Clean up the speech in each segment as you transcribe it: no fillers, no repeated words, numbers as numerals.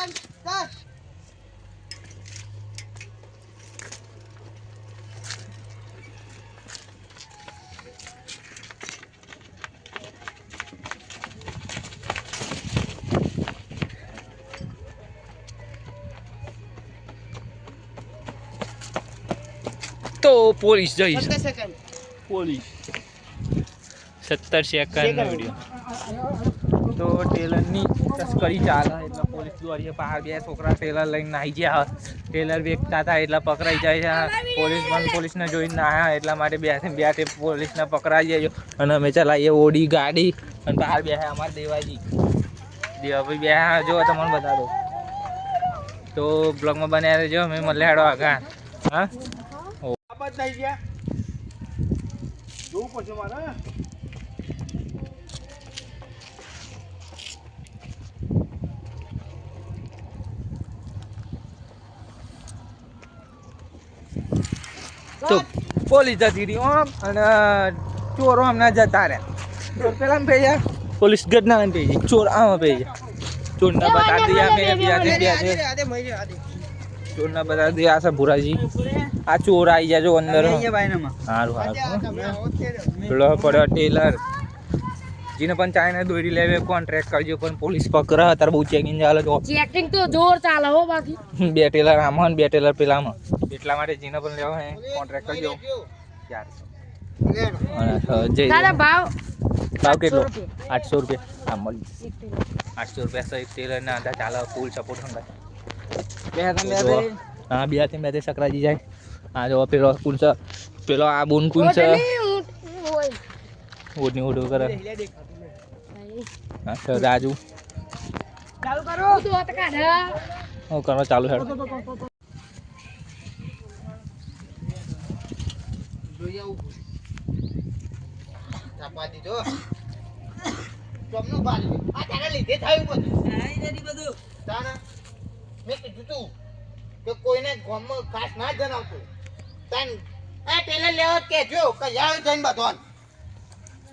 1 start. તો police જઈશ 17 second. Police 17 સેકન્ડનો video તો ટેલરની તસ્કરી ચાલે એટલે પોલીસ દોડીએ બહાર બે છોકરા ટેલર લઈને નાહી ગયા ટેલર વેચતા હતા એટલે પકડાઈ જાય છે પોલીસને જોઈને નાહ્યા એટલા માટે બે પોલીસને પકડાઈ જાય અને અમે ચલાવીએ ઓડી ગાડી અને બહાર બેહ્યા અમારા દેવાભાઈ બેહ્યા જો તમને બતા દો તો બ્લોગમાં બનાવી રહેજો અમે મળે હેડો આગળ હા થઈ ગયા જોવું પડશે મારે. તો પોલીસ જતી રહી આમ અને ચોરો હમણાં જતા રહ્યા ચોર પેલા પે જાય પોલીસ ગઢના પે જાય ચોર આમાં પે જાય ચોરના બતા દિયા મેં ચોરના બતા દિયા છે ભુરાજી આ ચોર આવી જાય જો અંદર સારું સારું પેલો પડ્યો ટેલર જેને પણ ચાઇના દોરી લેવે કોન્ટ્રાક્ટ કરજો પણ પોલીસ પકડે અત્યારે બહુ ચેકિંગ ચાલે તો ચેકિંગ તો જોર ચાલે હો બાકી બે ટેલર આમાં ને બે ટેલર પેલામાં એટલા માટે જેને પણ લેવો હે કોન્ટ્રાક્ટ કરજો યાર દાદા ભાવ કેટલો 800 રૂપિયા આ મળી 800 રૂપિયા સહિત ટેલર ના આધા ચાલે ફૂલ સપોર્ટ હંગા હા બે સકરાજી જાય આ જો પેલો કુન છે પેલો આ બોન કુન છે ઓડની ઓડો કરે હા રાજુ ચાલુ કરો તો કાઢા હું કરો ચાલુ હેડ જોઈ આવું ચાપા દીધો ચોમનું બારી આ તારા લીધે થયું બધું આઈ નથી બધું તાના મેં કીધું તું કે કોઈને ગામમાં ખાસ ના જણાવતું તન આ ટેલર લેવો કેજો કે યાર જઈને બધોન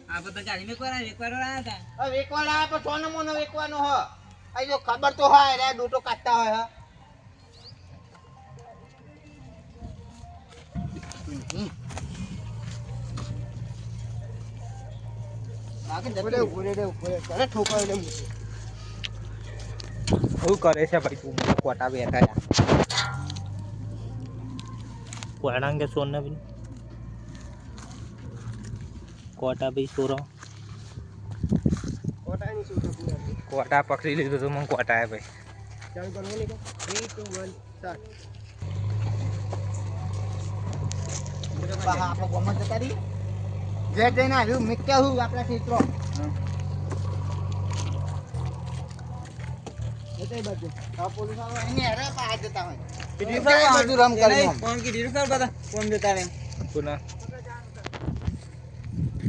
આ બધા ગાડી મેકવાના આયા હતા હવે વેકવાળ આ પણ સોનો મોનો વેકવાનો હ આ જો ખબર તો હોય રે ડોટો કાઢતા હોય હ શું કરે છે ભાઈ તું મને કોટા બેઠા કોટા કે સોન ના ભાઈ કોટા ભાઈ સોરો કોટા પકડી લીધું તો મને કોટા ભાઈ ચાલુ કરવો નહીં 3 2 1 સ્ટાર્ટ આપણે ગમત જતા રહી જે જઈને આવ્યું મેં કહ્યું આપણા ક્ષેત્રો પોલીસ એની હેરા બહાર જતા હોય બધું રમ કરી કોણ કીધું સર બધા કોણ જતા રહે પુના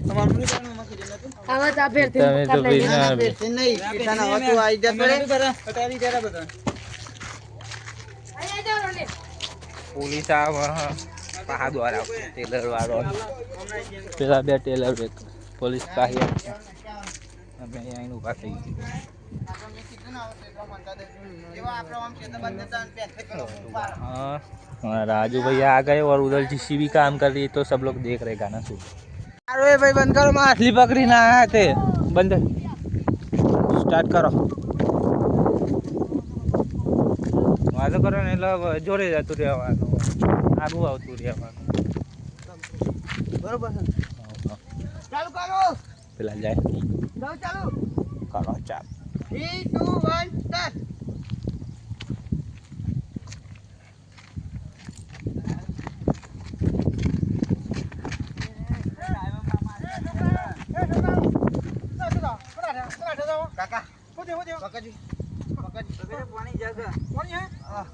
તમારું કીધું માં કીધું નતું હવે તા ફેર તમે તો ભાઈ ના નહીં એટાના હતું આઈ જતો રે પટાવી દેરા બધા આયા જાવ ને પોલીસ આવે પહા દ્વારા ટેલર વાળો પેલા બે ટેલર બે પોલીસ પાસે અમે અહીં ઉભા થઈ हाँ राजू भैया आ गए और उधर जीसीबी काम कर रही है तो सब लोग देख रहे गाना सुन अरे भाई बंद करो मछली पकड़ी ना आए थे बंद स्टार्ट करो वादो करो ने जोरे जातु રહેવાનું આગું આવતું રહેવાનું બરોબર ચાલુ કરો પેલા જાય જાવ ચાલુ કરો ચાલ 3 2 1 સ્ટાર્ટ કાકા હોતે કાકાજી પાણી જાગે પાણી હે હા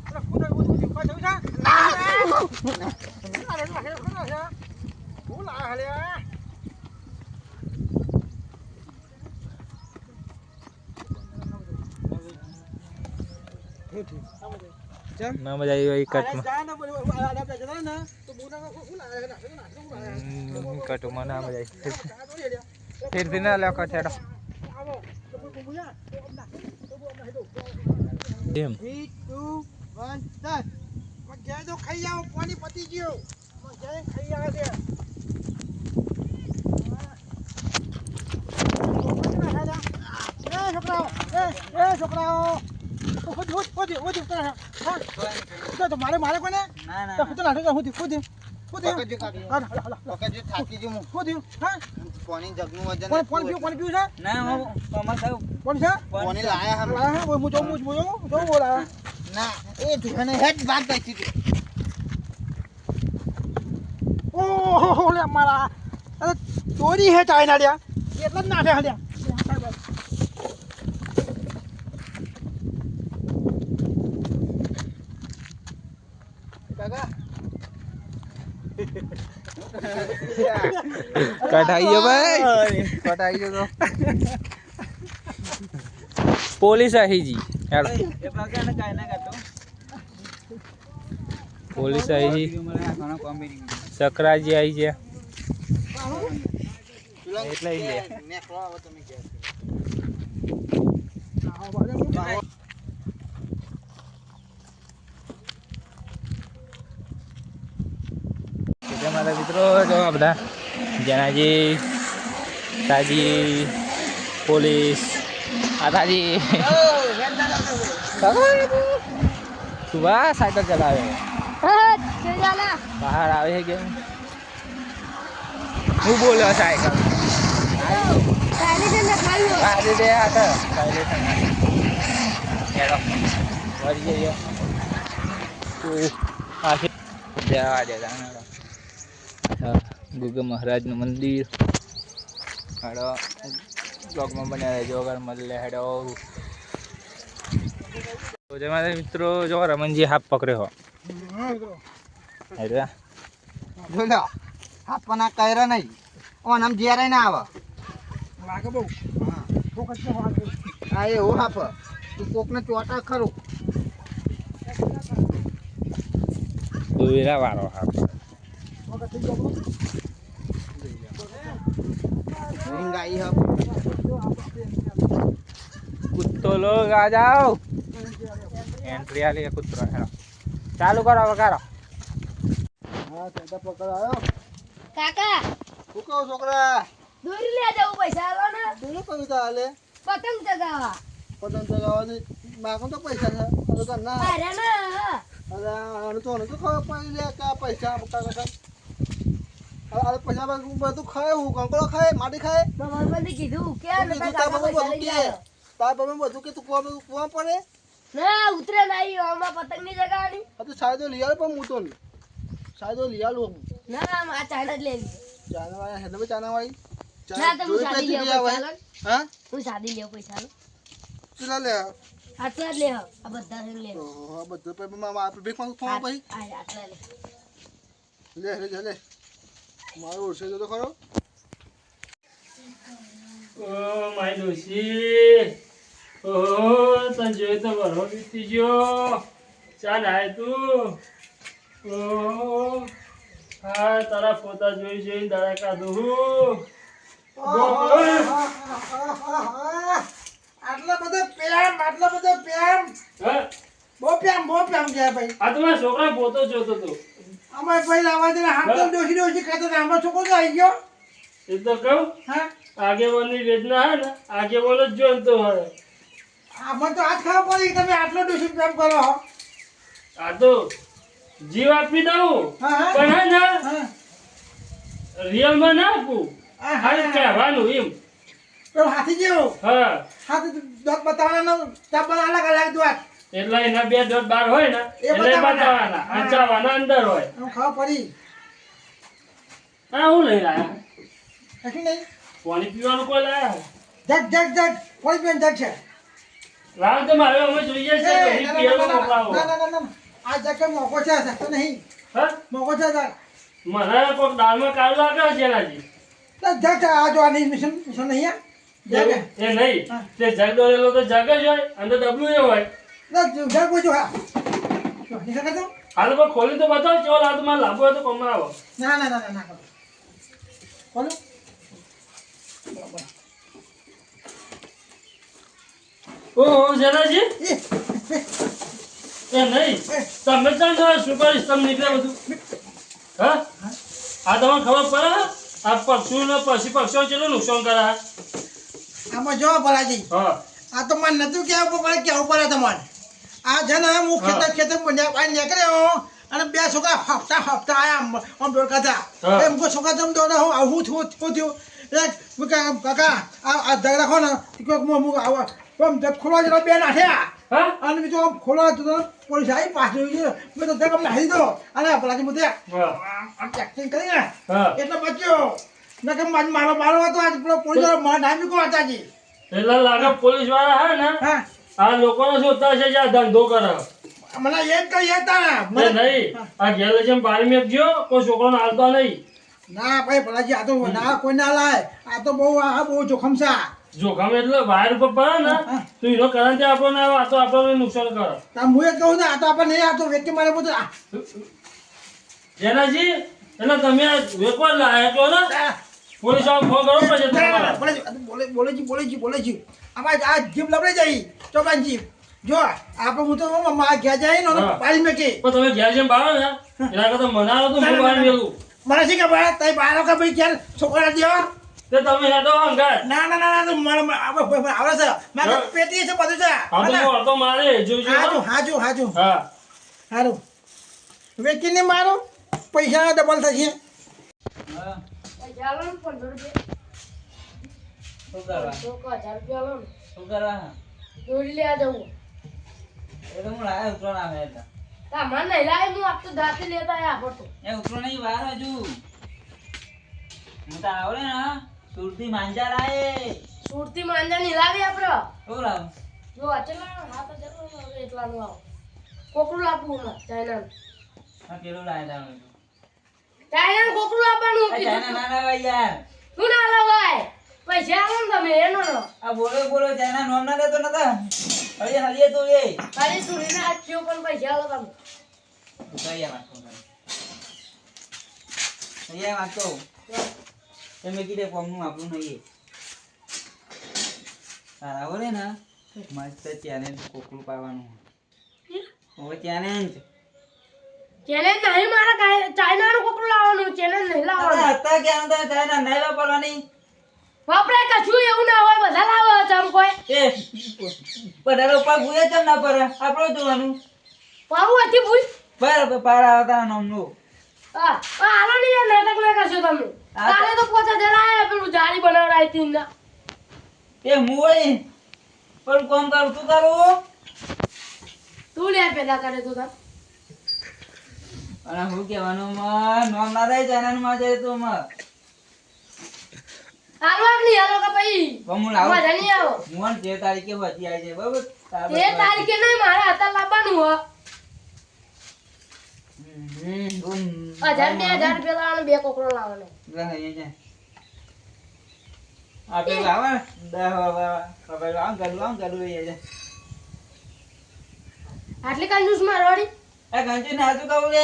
અરે કુદા કોઈ જવું છે અરે ભૂલ આ હલે ना मजा आई वही कट कट में ना मजा आई फिर ना लो कट એમ 3 2 1 સ્ટાર્ટ ઘેર તો ખાઈ આવો પાણી પતી ગયો ઘેર ખાઈ આવે છે છોકરાઓ મારે મારે કોને ના ના તો નાટક હું થાકી ગયો હા પાણી જગનું વજન પાણી પીવું છે ના હું અમાર ખાવ કોણ છે પાણી લાયા હું જો બોલા ના એ ધોને હેડ વાત કરી હતી ઓહો લે મારા અરે ચોરી હે ચાઈના લ્યા એટલા જ નાખે હલ્યા કાકા કટાઈએ ભાઈ કટાઈએ તો પોલીસ આવી જી હેડો એ પગાને કાઈ ના કરતો પોલીસ આવી જી મને આ ઘણો કોમેડી સકરાજી આવી છે એટલે ઈ લે નેકળો આવો તમે કે મારા મિત્રો જો આ બધા જેનાજી તાજી પોલીસ આ તાજી સુભા સાયકલ ચલાવે બહાર આવે છે કે હું બોલ્યો સાયકલ આજે દે હતા વળી જઈએ જવા દે ગુગા મહારાજનું મંદિર હેડો બ્લોગમાં બન્યા રહેજો અગર મળે હેડો તો જે મારા મિત્રો જો રમનજી હાફ પકડ્યો હેડો બોલો આપના કયરા નહીં ઓન આમ જેરાય ના આવે લાગે બહુ હા એવું હાપ તું કોકને ચોટા ખરું દોયરા વાળો હાફ ગાઈ હપ कुत्तो लोग आ जाओ एंट्री आ लिया कुत्ता है चालू करो वकारो હા સેટા પકડાયો કાકા હું કહું છોકરા દોરી લે જાવ પૈસા આલો ને તું કવિતા હાલે પતંગ ચગાવવા પતંગ ચગાવવાની માગો તો પૈસા છે અરે તો ના અરે ના અરે આને તો ખબર પડી લે કે આ પૈસા કાકા અરે પૈસા બધું ખાય હું કંકડો ખાય માટી ખાય તમારે બધી કીધું કે કીધું તાર બાબા બધું કે તાર બાબા બધું કે તું કુવા પડે ના ઉતરે નહીં આમાં પતંગ ની જગાવવાની આ તો સાયદો લઈ આવે પણ હું તો સાયદો લઈ આલું હું ના આ ચાઇના જ લેવી ચાના વાળા હેને ચાના વાળી ના તો હું સાદી લેવ પૈસા લો હા હું સાદી લેવ પૈસા લો ચલા લે આટલા જ લેવ આ બધા જ લેવ ઓહો આ બધું પે મામા આપણે બેક માં ફોન પછી આટલા લે લે મારું ઓછે જો તો ખરો ઓ માય ડોશી ઓહો તને જોઈ તો બરો બીતી ગયો ચા નાય તું ઓહો હા તારા ફોટા જોઈ દાડા કાઢું આટલા બધા પ્રેમ બહુ પ્રેમ ગયા ભાઈ આ તો મારા છોકરા પોતો જોતો હતો અમાર ભાઈ લાવા દે હામ તો ડોસી ખાતો ને આમાં છોકરો તો આવી ગયો એ તો કહું હા આગેવાનની વેદના હે ને આગેવાન જ જોનતો હોય આમાં તો હાથ ખાવા પડી તમે આટલો ડોસી પ્રેમ કરો હો આ તો જીવ આપી દઉં હા, હા. પણ હે ને હા રિયલમાં ના આપું હા, ખાલી હા. કહેવાનું એમ પેલો હાથી જેવો હા હાથી દોત બતાવવાનો ચાપલ અલગ દાંત એટલે એના બે દોઢ બાર હોય ને એટલે બતાવવાના. બતાવવાના અંચાવાના અંદર હોય આમ ખાવા પડી હા હું લઈ લાયા નથી નહીં પાણી પીવાનું કોઈ લાયા જગ કોઈ બેન જગ છે લાવ તો મારે અમે જોઈએ છે એ, પછી ના, પેલું ના, મોકલાવો ના. આ જગ કે મોકો છે શકતો નહીં હા મોકો છે જગ મને કોઈક દાળમાં કાળું લાગે છે એનાથી તો જગ છે આ જો આની મિશન નહીં આ જગ એ નહીં હા. તે જગ દોરેલો તો જગ જ હોય અંદર ડબલું એ હોય ના જગ બોજો હા નહીં શકતો હાલ કોઈ ખોલી તો બતાવો ચો લાવ તો મારે લાભો હોય તો કમાવો ના કરો બોલો ઓહો જનાજી એ એ નહીં તમે ચાલ છો શું કરીશ તમે નીકળે બધું હા આ તમને ખબર પડે આ પક્ષીઓને પછી પક્ષીઓ કેટલું નુકસાન કરે આમાં જો ભલાજી હા આ તો મને નતું કેવું પડે કેવું પડે તમારે આ છે ને હું ખેતર બન્યા નીકળ્યો અને બે છોકરા હપ્તા આયા આમ દોડકાતા એમ કોઈ છોકરા તમે દોડે હું આવું શું થયું કાકા આ ધગ રાખો ને ખોલવા જરા બે નાખ્યા અને બીજું આમ ખોલવા પોલીસ આવી પાછું મેં તો ધગ અમને હારી દો અને ભલાજી મુદ્દે આમ એક્ટિંગ કરી ને એટલે બચ્યો મેં કે મારો હતો આજ પેલો પોલીસ વાળો નામ કોણ હતા જી એટલે લાગે પોલીસ વાળા હે ને આ લોકોને શોધતા છે જે આ ધંધો કરે મને એ જ કહીએ તા નહીં આ ઘેર જેમ બારી મેકજો કોઈ છોકરાને હાલતો નહીં ના ભાઈ ભલાજી આ તો ના કોઈ ના લાય આ તો બહુ જોખમ છે જોખમ એટલે વાયર ઉપર પડે ને તો એનો કરંટ આપણને આવે આ તો આપણને નુકસાન કરે હું એ કહું ને આ તો આપણે નહીં આ તો વ્યક્તિ મારે બધું જેનાજી એટલે તમે વેપાર લાયક છો ને પોલીસ વાળા ફોન કરો પછી બોલે આમાં આ જીપ લબડી જાય ચોકન જીપ જો આપણે હું તો માં ઘેર જાય ને પાડી મેકી પણ તમે ઘેર જેમ બાળો ને એના કરતા મનાવો તો હું બહાર મેલું મને શી ખબર તઈ બાળો કે ભાઈ ક્યારે છોકરા દેવા તે તમે હેડો અંગાર ના આવડે છે મારે પેટી છે બધું છે હા તો મારે જોજો હાજુ હા સારું વેચીને મારો પૈસા ડબલ થશે ચાલો ને 15 રૂપિયા શું કરવા 1000 રૂપિયા લો ને શું કરવા દોરી લેવા જવું એ તો હું લાવ્યો ઉતરો ના આવે એટલે સામાન નહીં લાવે હું આપ તો દાંતે લેતા આયા પડતો એ ઉતરો નહીં વાર હજુ હું તો આવડે ને સુરતી માંજા લાવે સુરતી માંજા ની લાવી આપડે શું લાવ જો અચલા હા તો જરૂર એટલાનું આવો કોકરું લાવવું ને ચાઇના આ પેલું લાવે તમે ચાઇના કોકરું લાવવાનું ચાઇના ના લાવે યાર શું ના લાવાય પૈસા આવો ને તમે એનો નો આ બોલો ચાઇના નોમ ના દેતો નતા હળીએ તો એ ખાલી સુરીને આચ્યો પણ પૈસા આલો તમે ઉતાયા વાત કરો અહીંયા વાત કહું તમે કીધે કોમનું આપણું નહીં તારા બોલે ને મસ્ત ચેલેન્જ કોકલું પાવાનું હવે ચેલેન્જ ચેલેન્જ નહીં મારા ચાઇના નું કોકરું લાવવાનું ચેલેન્જ નહીં લાવવાનું હતા કે આમ તો ચાઇના નહીં વાપરવાની બાપરે કશું એવું ના હોય બધા લાવે ચમ કોઈ એ પડારો પગ ગુએ કેમ ના પર આપણો જોવાનું પાવું હતી ભૂલ બરાબર પારા આવતા નામનું હા આલો ની નાટક ના કરશો તમે કાલે તો 5000 આયા પેલું જાળી બનાવરાઈ હતી ના એ મુઈ પણ કોમ કરું તું કરું તું લે પેલા કરે તો તમ અને હું કહેવાનું માં નોમ ના દે ચાઇના માં જાય તો માં આલો ની આલો કે ભાઈ હું લાવ મજા નહીં આવો મોન 13 તારીખે વધી આવી છે બરાબર તે તારીખે નહીં મારે હતા લાવવાનું હો 1000 2000 રૂપિયા લાવવાનું બે કોકરો લાવવાનો આપે લાવે 10 આમ કરું એ છે આટલી કંજૂસ મારવાડી એ ગંજી ને હાજુ કહું લે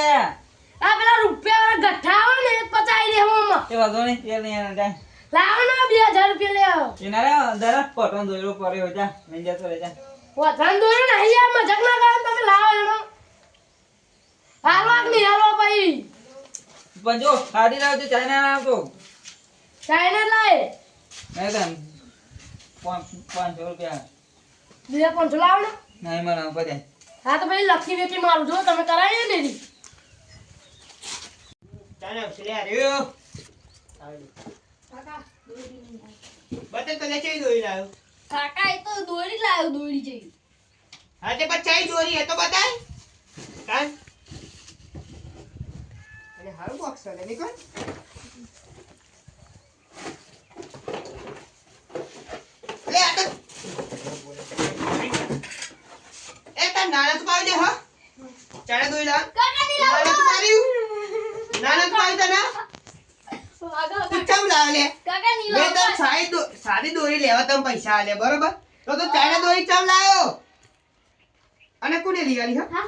આ પેલા રૂપિયા વાળા ગઠ્ઠા આવે ને એ પચાઈ દે હમણાં એ વાંધો નહીં તેલ નહીં આને જાય લાવો ને 2000 રૂપિયા લે આવો એના રે દરા પટન દોયરો પડ્યો જા નહીં જતો રે જા વધાન દોયો ને અહીંયા મજાક ના કરો તમે લાવો એનો હાલો આગની હાલો ભાઈ પણ જો સાડી લાવજો ચાઇના ના આવતો ચાઇના લાય નહીં તો 500 રૂપિયા 2500 લાવો ને નહીં મને પડે હા તો ભાઈ લખી વેચી મારું જો તમે કરાય ને રી ચાલો સિલે રહ્યો કાકા દોરી નહીં બતે તો લેચી દોરી લાવ્યો કાકા એ તો દોરી લાવ્યો દોરી જઈ હા તે બચાઈ દોરી હે તો બતાય કાન અરે હારું બોક્સ લે નીકળ લે આ તો એ તા નાનક પાવ દે હા ચાલે દોરી લા કાકા ની નાનક પાડ્યું નાનક પાવ તને તું ચમ લાવ લે કાકા ની મેં તો સાદી દોરી લેવા તમે પૈસા આલે બરોબર તો ચાઇના દોરી ચમ લાયો અને કોને લીવાલી હા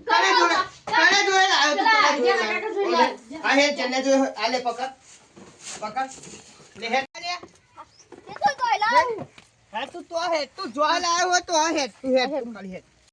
કાને જોડે લાયો તું કાને જોડે આ હે ચન્ને જો આલે પકડ લે હે લે એ તો કોઈ લાવ હા તું તો હે તું જો લાયો હો તો આ હે તું હે તું ખાલી હે